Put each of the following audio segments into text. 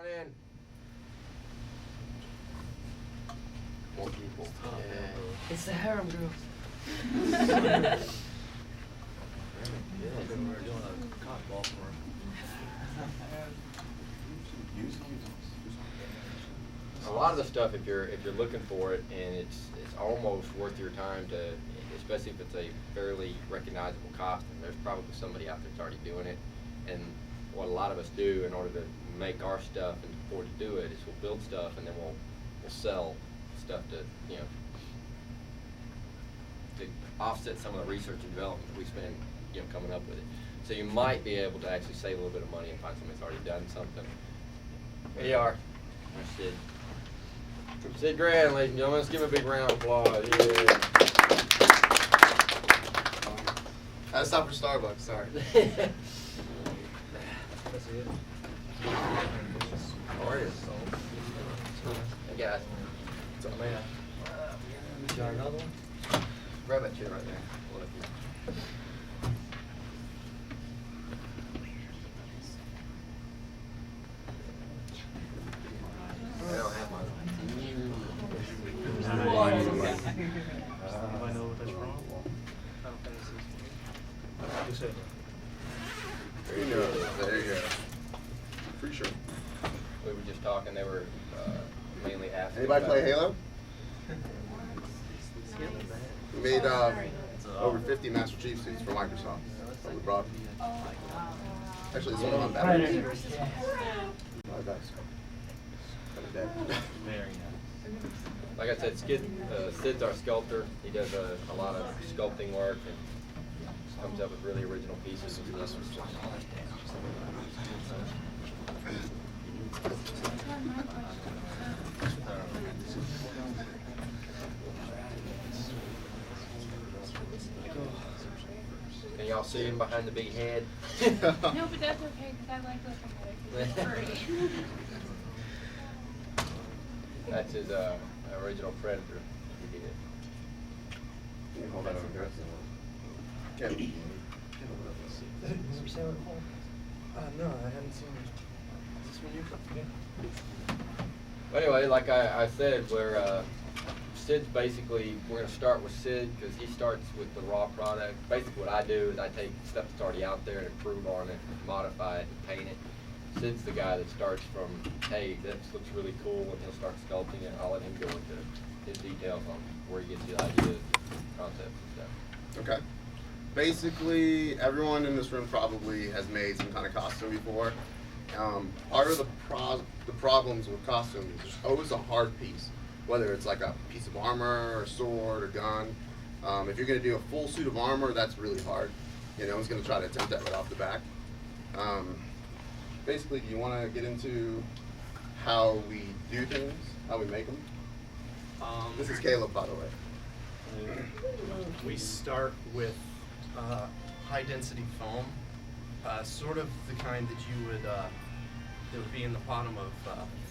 on in. More people. Yeah. It's the harem girls. Yeah, we were doing a cotton ball for him. A lot of the stuff, if you're looking for it, and it's almost worth your time to, especially if it's a fairly recognizable costume. There's probably somebody out there that's already doing it, and what a lot of us do in order to make our stuff and afford to do it is we'll build stuff and then we'll sell stuff to to offset some of the research and development that we spend coming up with it. So you might be able to actually save a little bit of money and find somebody that's already done something. Here you are. There's Sid. Sid Grand, ladies and gentlemen. Let's give him a big round of applause. Yeah. I stopped for Starbucks, sorry. That's it. How are you? Hey guys. What's up, man? You got another one? Grab that chair right there. Hold it here. I don't have mine. Anybody know what that's from? Who said that? There you go. There you go. Pretty sure. We were just talking. They were mainly asking. Anybody about- play Halo? We made over 50 Master Chief suits for Microsoft. That we brought. Actually, it's one of my batteries. Oh, that's kind of dead. Very nice. Like I said, Sid's our sculptor. He does a lot of sculpting work and comes up with really original pieces. Can y'all see him behind the big head? No, but that's okay because I like looking at it 'cause it's furry. That's his original Predator he did. Can you hold that over there? Can. No, I haven't seen it. Is this one you put together? But anyway, like I said, Sid's basically, we're going to start with Sid because he starts with the raw product. Basically what I do is I take stuff that's already out there and improve on it, modify it, and paint it. Sid's the guy that starts from, hey, that looks really cool, and he'll start sculpting it. I'll let him go into his details on where he gets the ideas, concepts, and stuff. Okay. Basically, everyone in this room probably has made some kind of costume before. Part of the problems with costumes is there's always a hard piece, whether it's like a piece of armor or sword or gun. If you're going to do a full suit of armor, that's really hard. No one's going to try to attempt that right off the back. Basically, do you want to get into how we do things, how we make them? This is Caleb, by the way. We start with high density foam, sort of the kind that you would that would be in the bottom of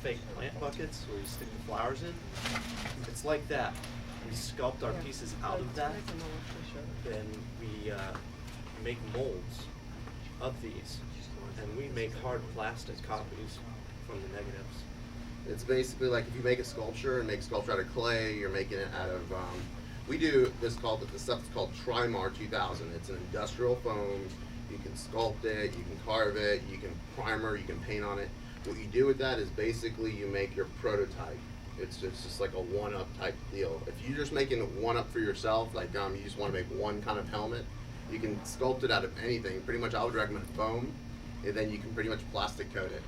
fake plant buckets where you stick the flowers in. It's like that. We sculpt our pieces out of that, then we make molds of these, and we make hard plastic copies from the negatives. It's basically like if you make a sculpture and make a sculpture out of clay, you're making it out of, we do this stuff's called Trimar 2000. It's an industrial foam. You can sculpt it, you can carve it, you can primer, you can paint on it. What you do with that is basically you make your prototype. It's just like a one-up type deal. If you're just making a one-up for yourself, like you just want to make one kind of helmet, you can sculpt it out of anything. Pretty much I would recommend foam, and then you can pretty much plastic coat it.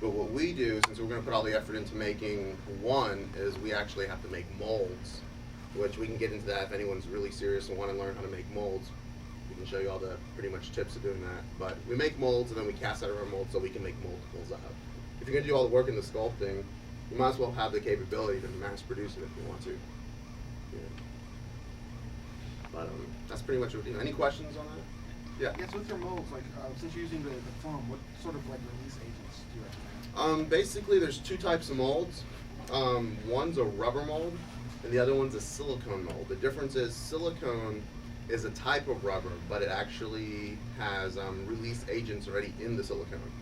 But what we do, since we're going to put all the effort into making one, is we actually have to make molds, which we can get into that if anyone's really serious and want to learn how to make molds. We can show you all the pretty much tips of doing that. But we make molds and then we cast out our molds so we can make multiples out. If you're going to do all the work in the sculpting, you might as well have the capability to mass produce it if you want to. Yeah. But that's pretty much what we do. Any questions on that? Yeah. Yes, with your molds, like since you're using the foam, what sort of like release agents do you recommend? Basically, there's two types of molds. One's a rubber mold, and the other one's a silicone mold. The difference is silicone is a type of rubber, but it actually has release agents already in the silicone.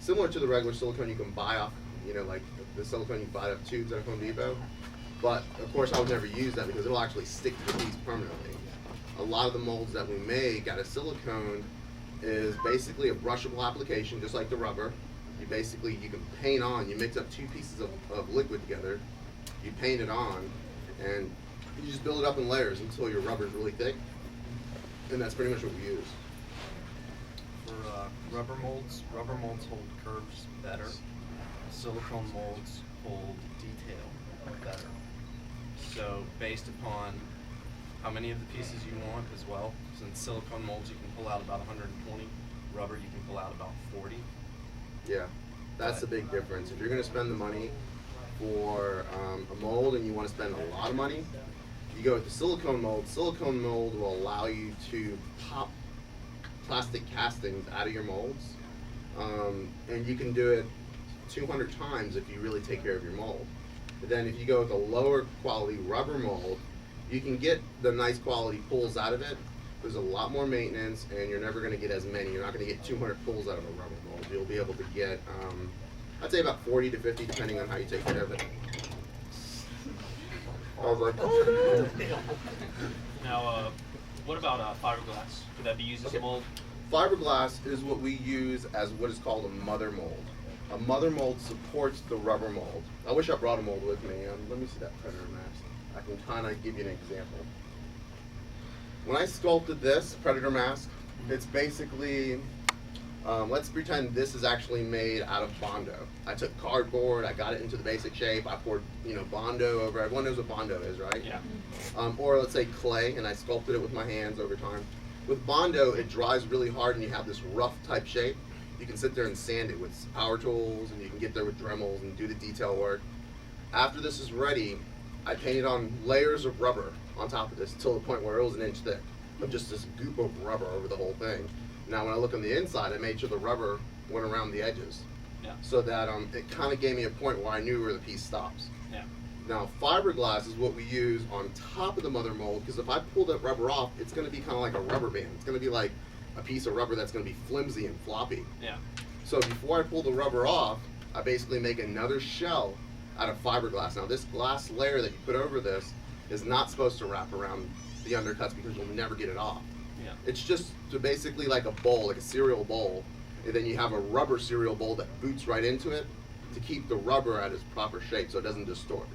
Similar to the regular silicone you can buy off you know, like the silicone you buy out tubes at Home Depot. But of course I would never use that because it'll actually stick to the piece permanently. A lot of the molds that we make out of silicone is basically a brushable application, just like the rubber. You can paint on, you mix up two pieces of liquid together, you paint it on, and you just build it up in layers until your rubber's really thick, and that's pretty much what we use. For rubber molds hold curves better. Silicone molds hold detail better. So based upon how many of the pieces you want as well, since silicone molds you can pull out about 120, rubber you can pull out about 40. Yeah, that's the big difference. If you're going to spend the money for a mold and you want to spend a lot of money, you go with the silicone mold. Silicone mold will allow you to pop plastic castings out of your molds, and you can do it 200 times if you really take care of your mold. But then if you go with a lower quality rubber mold, you can get the nice quality pulls out of it. There's a lot more maintenance, and you're never going to get as many. You're not going to get 200 pulls out of a rubber mold. You'll be able to get, I'd say about 40 to 50, depending on how you take care of it. I was like, oh no! Now, what about fiberglass? Could that be used as a mold? Fiberglass is what we use as what is called a mother mold. A mother mold supports the rubber mold. I wish I brought a mold with me. Let me see that Predator mask. I can kind of give you an example. When I sculpted this Predator mask, it's basically, let's pretend this is actually made out of Bondo. I took cardboard, I got it into the basic shape, I poured, Bondo over. Everyone knows what Bondo is, right? Yeah. Or let's say clay, and I sculpted it with my hands over time. With Bondo, it dries really hard and you have this rough type shape. You can sit there and sand it with power tools, and you can get there with Dremels and do the detail work. After this is ready, I painted on layers of rubber on top of this until the point where it was an inch thick of just this goop of rubber over the whole thing. Now when I look on the inside, I made sure the rubber went around the edges, so that it kind of gave me a point where I knew where the piece stops. Yeah. Now fiberglass is what we use on top of the mother mold, because if I pull that rubber off, it's going to be kind of like a rubber band. It's going to be like a piece of rubber that's going to be flimsy and floppy. Yeah. So before I pull the rubber off, I basically make another shell out of fiberglass. Now this glass layer that you put over this is not supposed to wrap around the undercuts because you'll never get it off. Yeah. It's just to basically like a bowl, like a cereal bowl, and then you have a rubber cereal bowl that boots right into it to keep the rubber at its proper shape so it doesn't distort.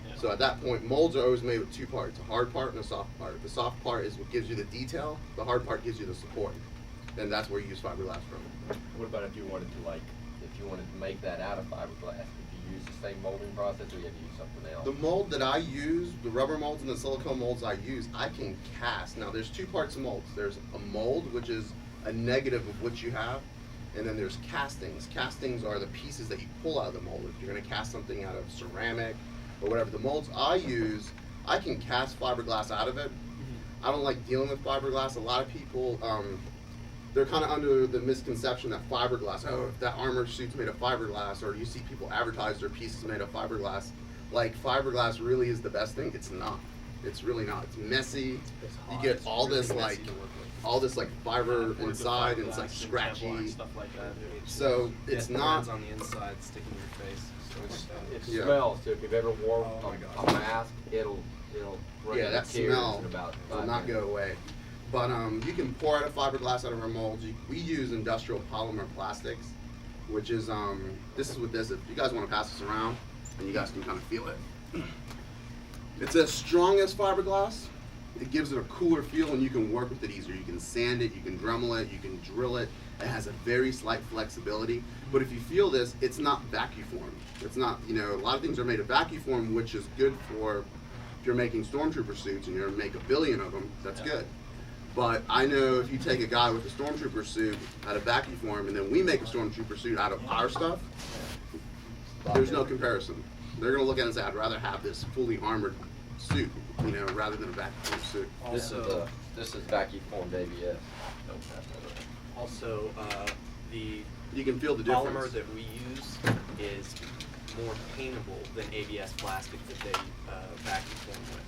Yeah. So at that point, molds are always made with two parts, a hard part and a soft part. The soft part is what gives you the detail, the hard part gives you the support. And that's where you use fiberglass from. What about if you wanted to make that out of fiberglass? Could you use the same molding process, or you have to use something else? The mold that I use, the rubber molds and the silicone molds I use, I can cast. Now there's two parts of molds. There's a mold, which is a negative of what you have, and then there's castings. Castings are the pieces that you pull out of the mold. If you're going to cast something out of ceramic or whatever, the molds I use, I can cast fiberglass out of it. I don't like dealing with fiberglass. A lot of people, they're kind of under the misconception that fiberglass, oh, if that armor suit's made of fiberglass, or you see people advertise their pieces made of fiberglass, like fiberglass really is the best thing. It's not. It's really not. It's messy. You get all this like, fiber inside, and it's like scratchy. Stuff like that. So it's not on the inside, sticking to your face. It Yeah. smells too. If you've ever worn Oh my a gosh. mask, it'll run Yeah, out that of tears smell in about will 5 not minutes. go away. But you can pour out a fiberglass out of our molds. We use industrial polymer plastics, which is this is what this is. If you guys want to pass this around, and you guys can kind of feel it. It's as strong as fiberglass. It gives it a cooler feel, and you can work with it easier. You can sand it, you can Dremel it, you can drill it. It has a very slight flexibility. But if you feel this, it's not vacuum formed. It's not, a lot of things are made of vacuum form, which is good for if you're making stormtrooper suits and you're gonna make a billion of them, that's good. But I know if you take a guy with a stormtrooper suit out of vacuum form, and then we make a stormtrooper suit out of our stuff, there's no comparison. They're gonna look at it and say, I'd rather have this fully armored suit, rather than a vacuum form suit. This is vacuum formed ABS. Also, the You can feel the polymer difference. that we use is more paintable than ABS plastic that they vacuum form with.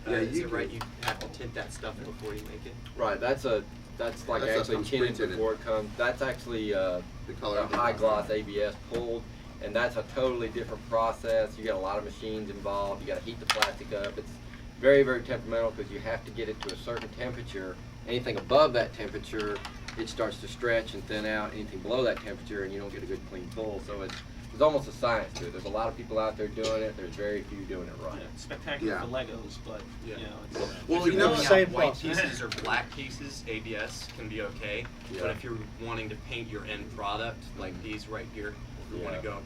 Yeah, is you it right? can- You have to tint that stuff before you make it. Right. That's like That stuff actually comes tinted pre-tinted. before it comes. That's actually The color a of the high glass. gloss ABS pulled, and that's a totally different process. You got a lot of machines involved. You got to heat the plastic up. It's very, very temperamental because you have to get it to a certain temperature. Anything above that temperature, it starts to stretch and thin out. Anything below that temperature, and you don't get a good clean pull. So it's almost a science to it. There's a lot of people out there doing it. There's very few doing it right. Yeah, spectacular Yeah. for Legos, but you know, it's, Well, If you you're know, pulling same out white process. pieces or black pieces, ABS can be okay. Yeah. But if you're wanting to paint your end product, like these right here, you want Yeah. to go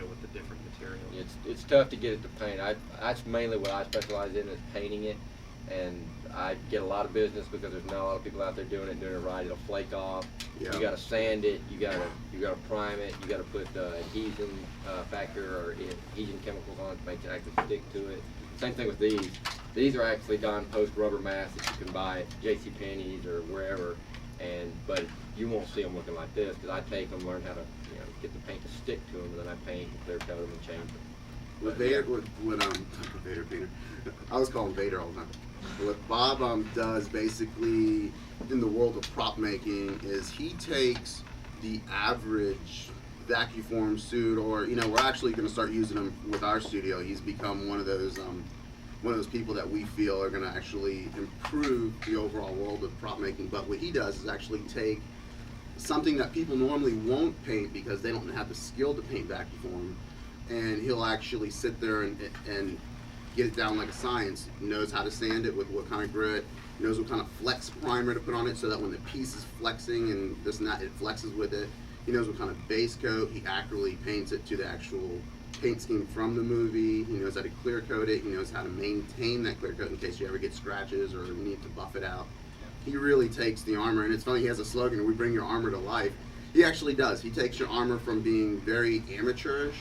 with the different material. It's tough to get it to paint. That's mainly what I specialize in, is painting it, and I get a lot of business because there's not a lot of people out there doing it right. It'll flake off. Yeah. You got to sand it. You got to prime it. You got to put adhesion factor or adhesion chemicals on it to make it actually stick to it. Same thing with these. These are actually Don Post rubber masks that you can buy at J.C. or wherever, but you won't see them looking like this because I take them, learn how to get the paint to stick to them, and then I paint and clear coat them and change them. With Vaderpainter, I was calling Vader all the time. What Bob does basically in the world of prop making is he takes the average vacuform suit, or we're actually going to start using him with our studio. He's become one of those people that we feel are going to actually improve the overall world of prop making. But what he does is actually take something that people normally won't paint because they don't have the skill to paint vacuform, and he'll actually sit there and get it down like a science. He knows how to sand it with what kind of grit, knows what kind of flex primer to put on it so that when the piece is flexing and this and that, it flexes with it. He knows what kind of base coat. He accurately paints it to the actual paint scheme from the movie. He knows how to clear coat it. He knows how to maintain that clear coat in case you ever get scratches or you need to buff it out. He really takes the armor, and it's funny, he has a slogan, "We bring your armor to life." He actually does. He takes your armor from being very amateurish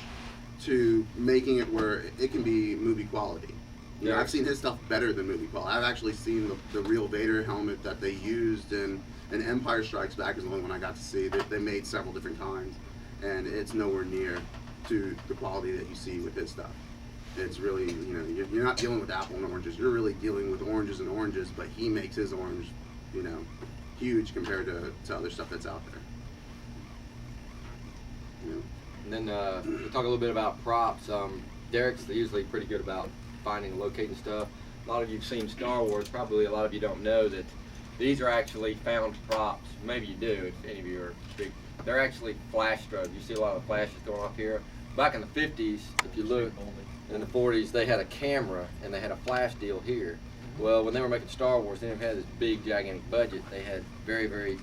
to making it where it can be movie quality. Yeah. I've seen his stuff better than movie quality. I've actually seen the real Vader helmet that they used in Empire Strikes Back is the only one I got to see. They made several different kinds, and it's nowhere near to the quality that you see with his stuff. It's really, you're not dealing with apple and oranges. You're really dealing with oranges and oranges, but he makes his orange, huge compared to other stuff that's out there. And then we'll talk a little bit about props. Derek's usually pretty good about finding and locating stuff. A lot of you've seen Star Wars. Probably a lot of you don't know that these are actually found props. Maybe you do, if any of you are big. They're actually flash strobes. You see a lot of flashes going off here. Back in the 50s, if you look, in the 40s, they had a camera and they had a flash deal here. Well, when they were making Star Wars, they didn't have this big, gigantic budget. They had very, very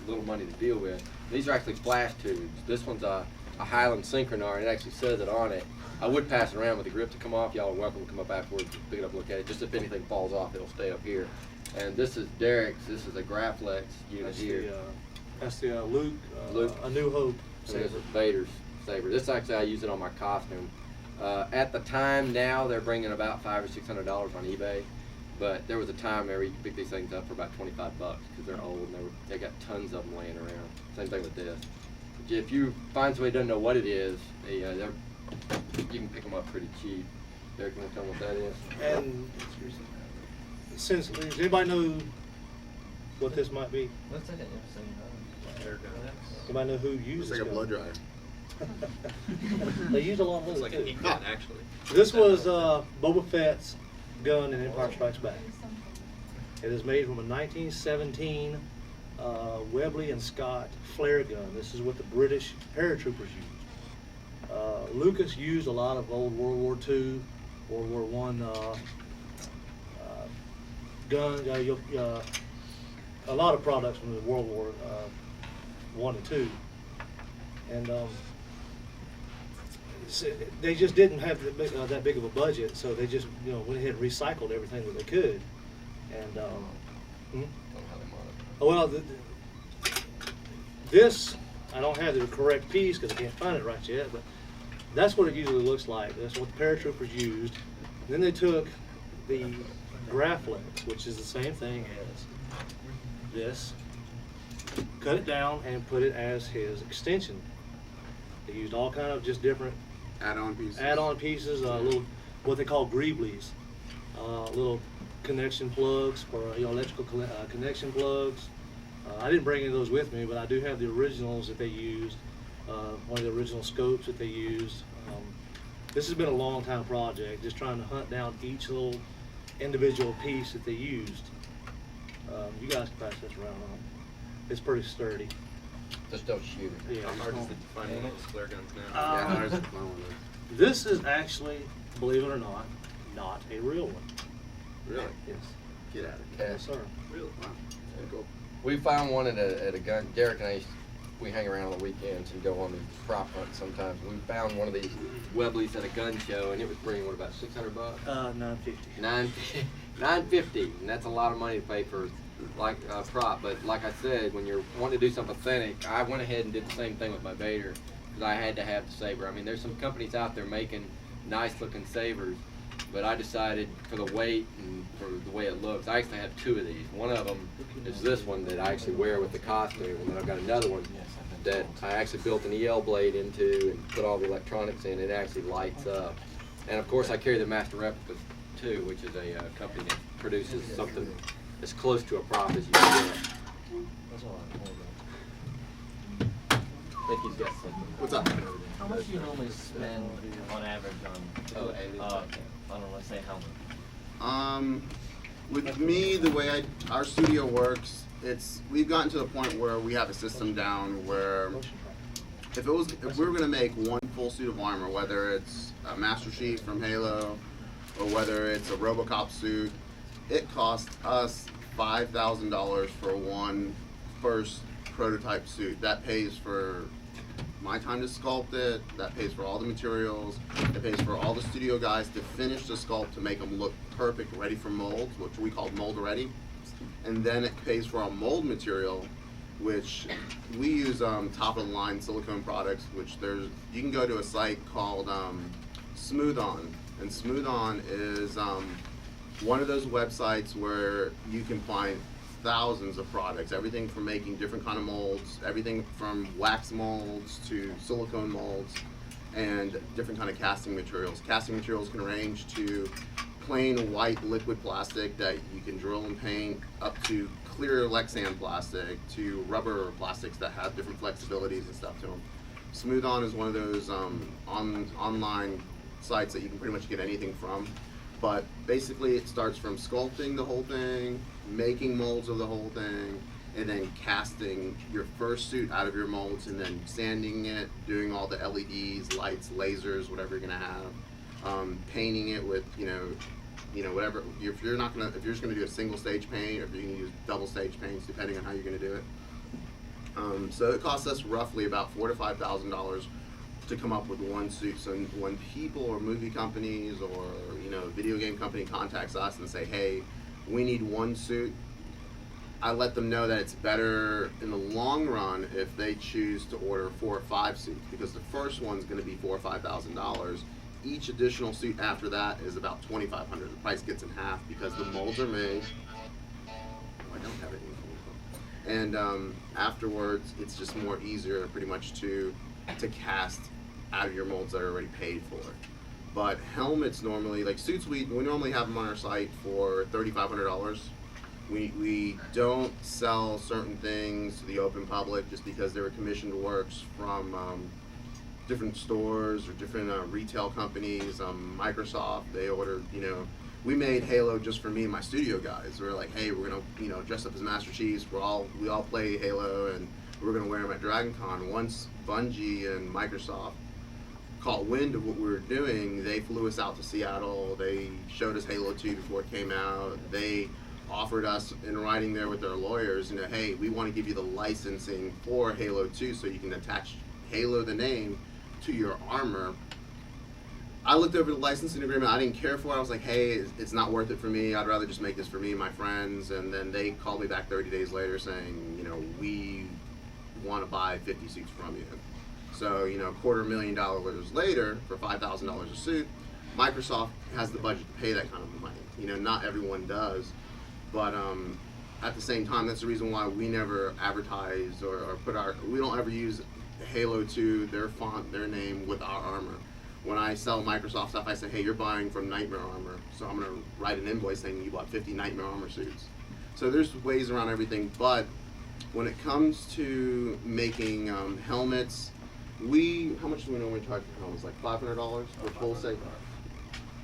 little money to deal with. These are actually flash tubes. This one's a Highland Synchronar, and it actually says it on it. I would pass it around with the grip to come off. Y'all are welcome to come up afterwards, pick it up, look at it. Just if anything falls off, it'll stay up here. And this is Derek's. This is a Graflex unit here. That's the Luke, Luke. A New Hope. And this is Vader's saber. This actually I use it on my costume. At the time, now they're bringing about $500 or $600 on eBay, but there was a time where you could pick these things up for about $25 because they're old and they got tons of them laying around. Same thing with this. If you find somebody who doesn't know what it is, you can pick them up pretty cheap. Derek, you want to tell them what that is? And since, does anybody know what this might be? Looks like an episode. Anybody know who It's uses like a it? blood dryer. They use a lot of Looks those like a too. heat gun, actually. This was Boba Fett's gun in Empire Strikes Back. It is made from a 1917 Webley and Scott flare gun. This is what the British paratroopers used. Lucas used a lot of old World War II, World War I guns, a lot of products from the World War I and II. And they just didn't have that big of a budget, so they just went ahead and recycled everything that they could. And well, this I don't have the correct piece because I can't find it right yet, but that's what it usually looks like. That's what the paratroopers used. And then they took the Graflex, which is the same thing as this, cut it down and put it as his extension. They used all kind of just different Add-on pieces. little what they call greeblies, little connection plugs for electrical connection plugs. I didn't bring any of those with me, but I do have the originals that they used. one of the original scopes that they used. This has been a long time project, just trying to hunt down each little individual piece that they used. You guys can pass this around. It's pretty sturdy. Just don't shoot it. Yeah, How it's hard is not- it to find one of those flare guns now? Yeah, ours is fun one. This is actually, believe it or not a real one. Really? Yes. Get out of Yeah. Yes, sir. here. Wow. Cool. We found one at a gun. Derek and I, we hang around on the weekends and go on these prop hunts sometimes. We found one of these Webleys at a gun show, and it was bringing what, about $600? $950. $950, and that's a lot of money to pay for like a prop. But like I said, when you're wanting to do something authentic, I went ahead and did the same thing with my Vader because I had to have the saber. I mean, there's some companies out there making nice looking sabers, but I decided for the weight and for the way it looks, I actually have two of these. One of them is this one that I actually wear with the costume, and then I've got another one that I actually built an EL blade into and put all the electronics in. It actually lights up. And of course I carry the Master Replicas too, which is a company that produces something as close to a prop as you can get. That's all right. I think he's got something. What's up? How much do you normally spend on average on let's say helmet? With me, the way our studio works, we've gotten to the point where we have a system down where if we were gonna make one full suit of armor, whether it's a Master Chief from Halo or whether it's a RoboCop suit, it costs us $5,000 for one first prototype suit. That pays for my time to sculpt it, that pays for all the materials, it pays for all the studio guys to finish the sculpt to make them look perfect, ready for molds, which we call mold ready. And then it pays for our mold material, which we use top of the line silicone products, which you can go to a site called Smooth On. And Smooth On is one of those websites where you can find thousands of products, everything from making different kind of molds, everything from wax molds to silicone molds, and different kind of casting materials. Casting materials can range to plain white liquid plastic that you can drill and paint, up to clear Lexan plastic, to rubber plastics that have different flexibilities and stuff to them. Smooth On is one of those online sites that you can pretty much get anything from. But basically it starts from sculpting the whole thing, making molds of the whole thing, and then casting your first suit out of your molds and then sanding it, doing all the LEDs, lights, lasers, whatever you're gonna have, painting it with, whatever. If you're just gonna do a single stage paint, or if you're gonna use double stage paints, depending on how you're gonna do it. So it costs us roughly about $4,000 to $5,000 to come up with one suit. So when people or movie companies or video game company contacts us and say, hey, we need one suit, I let them know that it's better in the long run if they choose to order 4 or 5 suits, because the first one's going to be $4,000 or $5,000. Each additional suit after that is about $2,500. The price gets in half because the molds are made. I don't have it in. And afterwards, it's just more easier, pretty much, to cast out of your molds that are already paid for. But helmets normally, like suits, we normally have them on our site for $3,500. We don't sell certain things to the open public just because they were commissioned works from different stores or different retail companies. Microsoft, they ordered, we made Halo just for me and my studio guys. We were like, hey, we're gonna, dress up as Master Chiefs. We all play Halo, and we're gonna wear them at Dragon Con. Once Bungie and Microsoft caught wind of what we were doing, they flew us out to Seattle. They showed us Halo 2 before it came out. They offered us in writing there with their lawyers, hey, we want to give you the licensing for Halo 2 so you can attach Halo, the name, to your armor. I looked over the licensing agreement. I didn't care for it. I was like, hey, it's not worth it for me. I'd rather just make this for me and my friends. And then they called me back 30 days later saying, we want to buy 50 suits from you. So, $250,000 later, for $5,000 a suit, Microsoft has the budget to pay that kind of money. Not everyone does, but at the same time, that's the reason why we never advertise or we don't ever use Halo 2, their font, their name with our armor. When I sell Microsoft stuff, I say, hey, you're buying from Nightmare Armor, so I'm gonna write an invoice saying you bought 50 Nightmare Armor suits. So there's ways around everything, but when it comes to making helmets, how much do we normally charge for helmets? Like $500 for full set.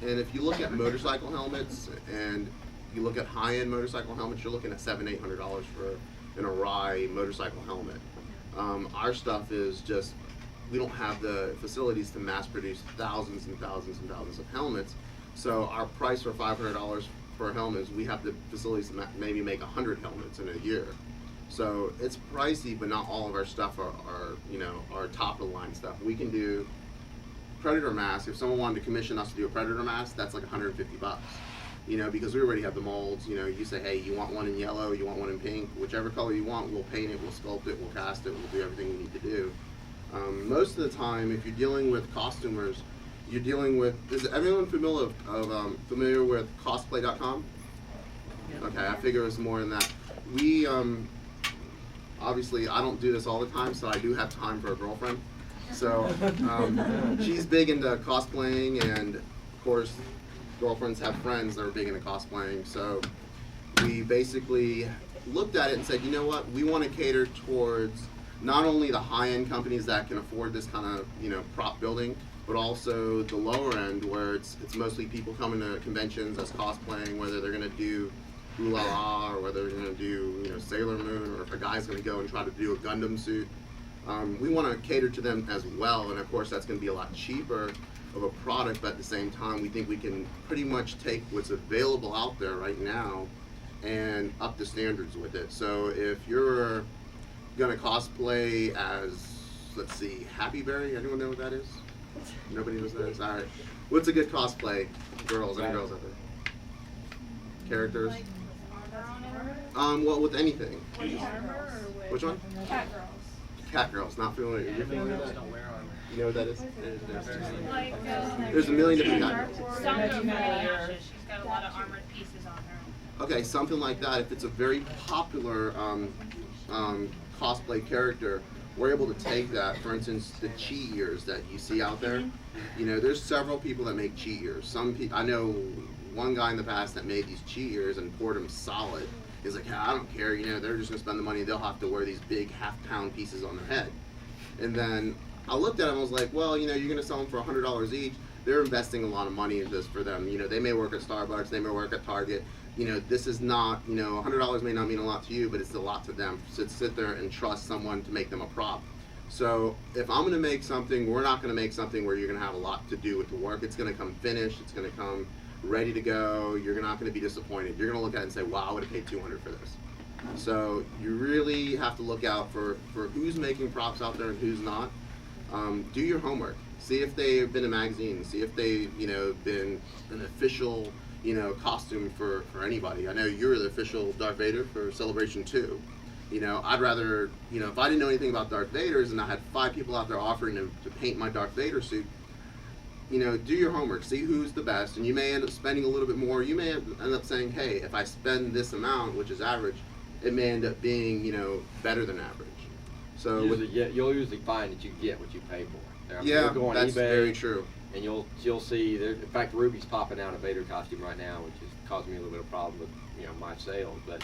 And if you look at motorcycle helmets and you look at high-end motorcycle helmets, you're looking at $700-800 for an Arai motorcycle helmet. Our stuff is just, we don't have the facilities to mass produce thousands and thousands and thousands of helmets. So our price for $500 for a helmet is we have the facilities to maybe make 100 helmets in a year. So it's pricey, but not all of our stuff are our top of the line stuff. We can do Predator mask. If someone wanted to commission us to do a Predator mask, that's like $150. Because we already have the molds. You say, hey, you want one in yellow, you want one in pink, whichever color you want, we'll paint it, we'll sculpt it, we'll cast it, we'll do everything we need to do. Most of the time, if you're dealing with costumers, you're dealing with, is everyone familiar with cosplay.com? Okay, I figure it's more than that. We, obviously, I don't do this all the time, so I do have time for a girlfriend. So, she's big into cosplaying, and of course, girlfriends have friends that are big into cosplaying. So, we basically looked at it and said, you know what, we want to cater towards not only the high-end companies that can afford this kind of, prop building, but also the lower end where it's mostly people coming to conventions as cosplaying, whether they're going to do Ooh La La or whether they're going to do, Sailor Moon, or if a guy's going to go and try to do a Gundam suit. We want to cater to them as well, and of course that's going to be a lot cheaper of a product, but at the same time we think we can pretty much take what's available out there right now and up the standards with it. So if you're going to cosplay as, let's see, Happy Berry, anyone know what that is? Nobody knows what that is? Alright. What's a good cosplay? Girls, any girls out there? Characters? Like armor on it? Well, with anything. With armor or with Which one? cat girls? Cat girls, not familiar. You're familiar with that? Don't wear armor. You know what that is? Like There's a million different cat girls. Sandra from Inuyasha, she's got a lot of armored pieces on her. Okay, something like that. If it's a very popular cosplay character, we're able to take that. For instance, the cheat ears that you see out there. There's several people that make cheat ears. I know one guy in the past that made these cheat ears and poured them solid. He's like, yeah, I don't care. They're just gonna spend the money. They'll have to wear these big half-pound pieces on their head. And then I looked at him. I was like, well, you're gonna sell them for $100 each. They're investing a lot of money in this for them. They may work at Starbucks. They may work at Target. This is not, $100 may not mean a lot to you, but it's a lot to them. So to sit there and trust someone to make them a prop. So if I'm going to make something, we're not going to make something where you're going to have a lot to do with the work. It's going to come finished. It's going to come ready to go. You're not going to be disappointed. You're going to look at it and say, wow, I would have paid $200 for this. So you really have to look out for who's making props out there and who's not. Do your homework. See if they've been in magazines. See if they've, been an official, costume for anybody. I know you're the official Darth Vader for Celebration 2. I'd rather, if I didn't know anything about Darth Vader's and I had 5 people out there offering to paint my Darth Vader suit, do your homework. See who's the best, and you may end up spending a little bit more. You may end up saying, hey, if I spend this amount, which is average, it may end up being, better than average. So you'll usually find that you get what you pay for. Yeah, go on that's eBay, very true. And you'll see there. In fact, Ruby's popping out a Vader costume right now, which is causing me a little bit of problem with my sales. But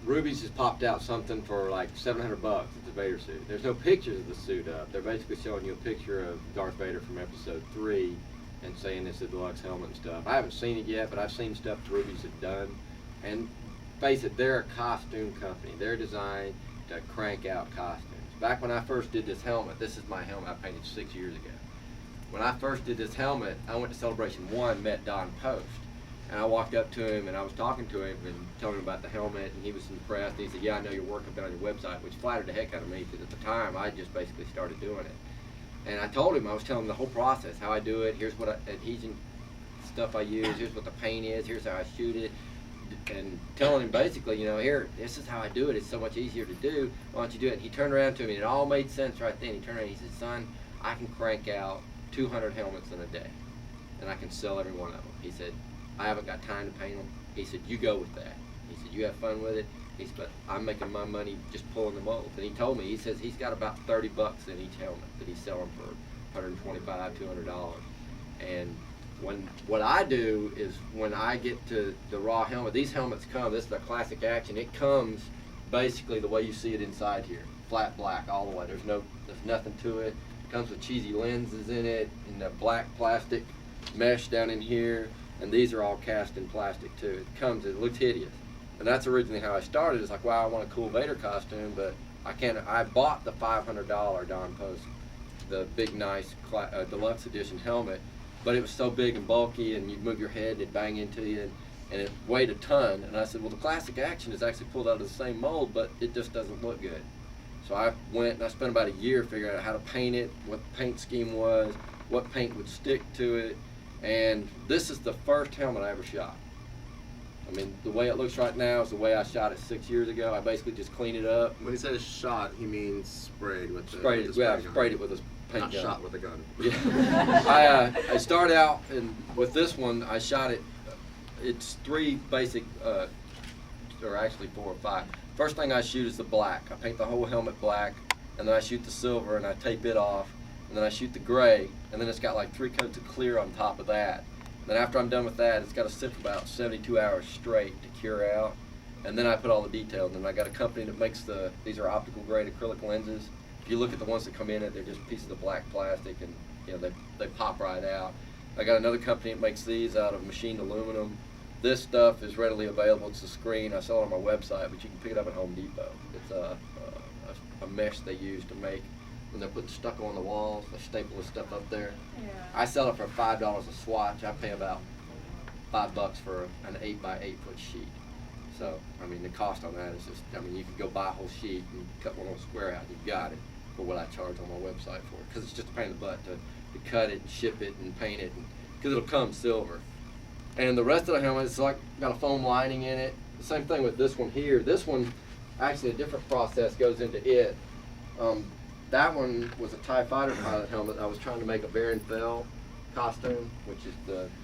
Ruby's has popped out something for like $700. It's a Vader suit. There's no pictures of the suit up. They're basically showing you a picture of Darth Vader from Episode 3 and saying it's a deluxe helmet and stuff. I haven't seen it yet, but I've seen stuff Ruby's have done. And face it, they're a costume company. They're designed to crank out costumes. Back when I first did this helmet, this is my helmet I painted 6 years ago. When I first did this helmet, I went to Celebration 1, met Don Post. And I walked up to him and I was talking to him and telling him about the helmet, and he was impressed. And he said, yeah, I know your work. I've been on your website, which flattered the heck out of me because at the time I just basically started doing it. And I told him, I was telling him the whole process, how I do it, here's what adhesion stuff I use, here's what the paint is, here's how I shoot it. And telling him basically, here, this is how I do it. It's so much easier to do. Why don't you do it? And he turned around to me and it all made sense right then. He turned around and he said, son, I can crank out 200 helmets in a day and I can sell every one of them. He said, I haven't got time to paint them. He said, you go with that. He said, you have fun with it. He said, but I'm making my money just pulling the molds. And he told me, he says he's got about $30 in each helmet that he's selling for $125, $200. And what I do is when I get to the raw helmet, these helmets come, this is the classic action, it comes basically the way you see it inside here. flat black all the way. There's nothing to it. It comes with cheesy lenses in it, and the black plastic mesh down in here, and these are all cast in plastic too. It looks hideous. And that's originally how I started. It's like, wow, I want a cool Vader costume, but I bought the $500 Don Post, the big, nice deluxe edition helmet, but it was so big and bulky, and you'd move your head and it'd bang into you, and it weighed a ton. And I said, well, the classic action is actually pulled out of the same mold, but it just doesn't look good. So I went and I spent about a year figuring out how to paint it, what the paint scheme was, what paint would stick to it, and this is the first helmet I ever shot. I mean, the way it looks right now is the way I shot it 6 years ago. I basically just cleaned it up. When he says shot, he means sprayed with the sprayed with it. the Yeah, I spray sprayed gun. it with a paint Not gun. shot with a gun. Yeah. I started out with this one. I shot it. It's 3 basic, or actually 4 or 5. First thing I shoot is the black. I paint the whole helmet black, and then I shoot the silver, and I tape it off, and then I shoot the gray, and then it's got like 3 coats of clear on top of that. Then after I'm done with that, it's got to sit for about 72 hours straight to cure out, and then I put all the details. And I got a company that makes these are optical grade acrylic lenses. If you look at the ones that come in it, they're just pieces of black plastic, and you know they pop right out. I got another company that makes these out of machined aluminum. This stuff is readily available. It's a screen. I sell it on my website, but you can pick it up at Home Depot. It's a mesh they use to make when they're putting stucco on the walls. They staple this stuff up there. Yeah. I sell it for $5 a swatch. I pay about $5 for an 8 by 8 foot sheet. So, I mean, the cost on that is just, I mean, you could go buy a whole sheet and cut one little square out and you've got it for what I charge on my website for it. Because it's just a pain in the butt to cut it and ship it and paint it, because it'll come silver. And the rest of the helmet, it's like got a foam lining in it. The same thing with this one here. This one, actually a different process goes into it. That one was a TIE Fighter pilot helmet. I was trying to make a Baron Fell costume, which is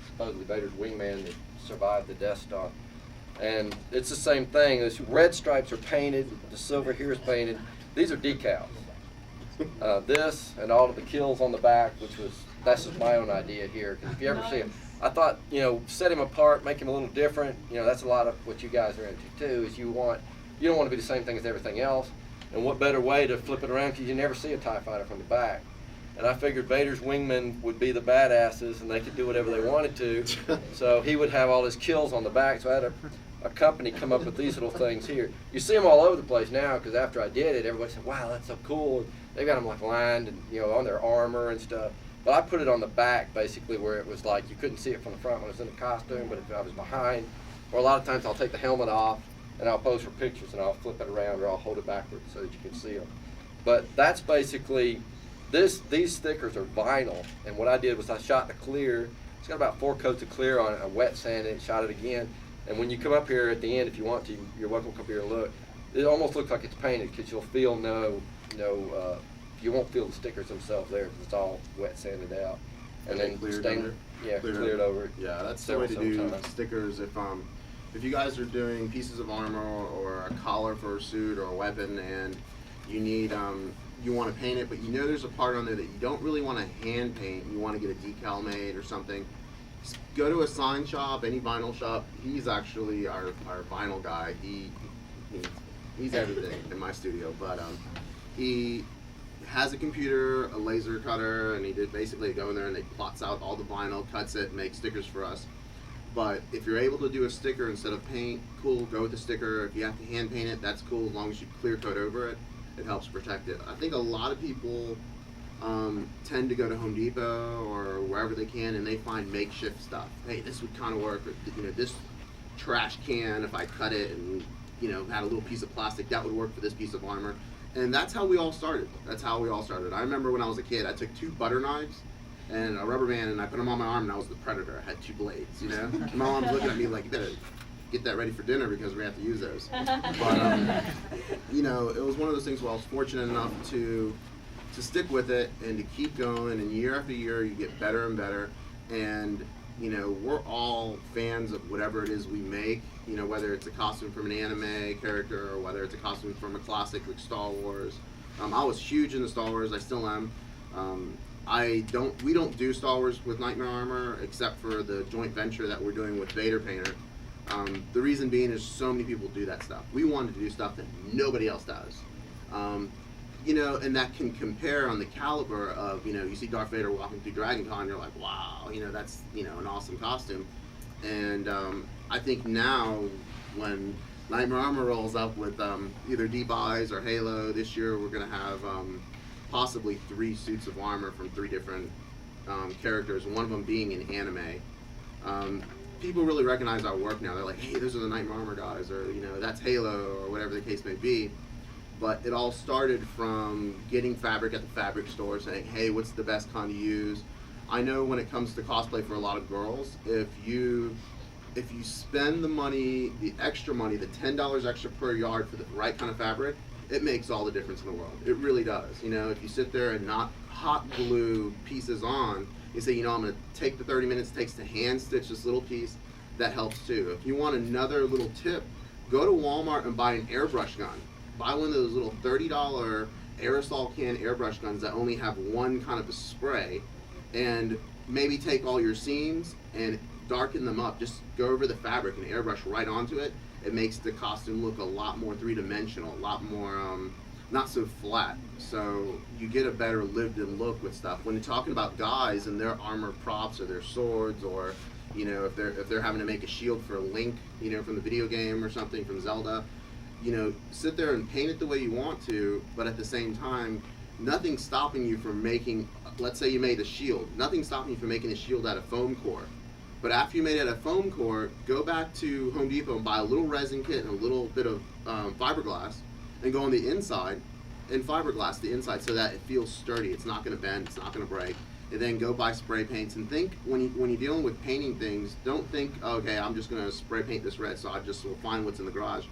supposedly Vader's wingman that survived the Death Star. And it's the same thing. The red stripes are painted. The silver here is painted. These are decals. This and all of the kills on the back, that's just my own idea here. Because if you ever see him, I thought, set him apart, make him a little different. That's a lot of what you guys are into too. Is you don't want to be the same thing as everything else. And what better way to flip it around, because you never see a TIE Fighter from the back. And I figured Vader's wingmen would be the badasses and they could do whatever they wanted to. So he would have all his kills on the back. So I had a company come up with these little things here. You see them all over the place now, because after I did it, everybody said, wow, that's so cool. And they got them like lined and on their armor and stuff. But I put it on the back basically where it was like you couldn't see it from the front when it was in the costume, but if I was behind, or a lot of times I'll take the helmet off and I'll pose for pictures and I'll flip it around or I'll hold it backwards so that you can see them. But that's basically, these stickers are vinyl, and what I did was I shot the clear. It's got about 4 coats of clear on it. I wet sanded it, shot it again, and when you come up here at the end, if you want to, you're welcome to come here and look. It almost looks like it's painted, because you'll feel you won't feel the stickers themselves there, because it's all wet sanded out. And then cleared stained, over? yeah, cleared over it. Yeah, that's the way to do sometimes. stickers. If you guys are doing pieces of armor or a collar for a suit or a weapon, and you need you want to paint it, but there's a part on there that you don't really want to hand paint. You want to get a decal made or something. Just go to a sign shop, any vinyl shop. He's actually our vinyl guy. He's everything in my studio, but he has a computer, a laser cutter, and he did basically go in there and they plots out all the vinyl, cuts it, makes stickers for us. But if you're able to do a sticker instead of paint, cool, go with the sticker. If you have to hand paint it, that's cool, as long as you clear coat over it. It helps protect it. I think a lot of people tend to go to Home Depot or wherever they can, and they find makeshift stuff. Hey, this would kind of work. This trash can, if I cut it and had a little piece of plastic, that would work for this piece of armor. And that's how we all started. I remember when I was a kid, I took 2 butter knives and a rubber band, and I put them on my arm, and I was the Predator. I had 2 blades, And my mom's looking at me like, you better get that ready for dinner because we have to use those. But, it was one of those things where I was fortunate enough to stick with it and to keep going, and year after year you get better and better. And, we're all fans of whatever it is we make, whether it's a costume from an anime character or whether it's a costume from a classic like Star Wars. I was huge into Star Wars, I still am. We don't do Star Wars with Nightmare Armor except for the joint venture that we're doing with Vaderpainter. The reason being is so many people do that stuff. We wanted to do stuff that nobody else does. you know, and that can compare on the caliber of, you know, you see Darth Vader walking through Dragon Con, you're like, wow, you know, that's, you know, an awesome costume. And I think now when Nightmare Armor rolls up with either D-Buys or Halo, this year we're going to have possibly 3 suits of armor from 3 different characters, one of them being in anime. People really recognize our work now. They're like, hey, those are the Nightmare Armor guys, or, you know, that's Halo, or whatever the case may be. But it all started from getting fabric at the fabric store, saying, hey, what's the best kind to use? I know when it comes to cosplay for a lot of girls, if you spend the money, the extra money, the $10 extra per yard for the right kind of fabric, it makes all the difference in the world. It really does. You know, if you sit there and not hot glue pieces on, you say, you know, I'm going to take the 30 minutes it takes to hand stitch this little piece, that helps too. If you want another little tip, go to Walmart and buy an airbrush gun. Buy one of those little $30 aerosol can airbrush guns that only have one kind of a spray, and maybe take all your seams and darken them up. Just go over the fabric and airbrush right onto it. It makes the costume look a lot more three-dimensional, a lot more not so flat. So you get a better lived-in look with stuff. When you're talking about guys and their armor props or their swords, or you know, if they're having to make a shield for Link, you know, from the video game or something from Zelda, you know, sit there and paint it the way you want to, but at the same time, nothing's stopping you from making, let's say you made a shield, nothing's stopping you from making a shield out of foam core. But after you made it out of foam core, go back to Home Depot and buy a little resin kit and a little bit of fiberglass, and go on the inside and fiberglass the inside so that it feels sturdy. It's not going to bend, it's not going to break. And then go buy spray paints, and think when you're dealing with painting things, don't think, okay, I'm just going to spray paint this red, so I just will find what's in the garage.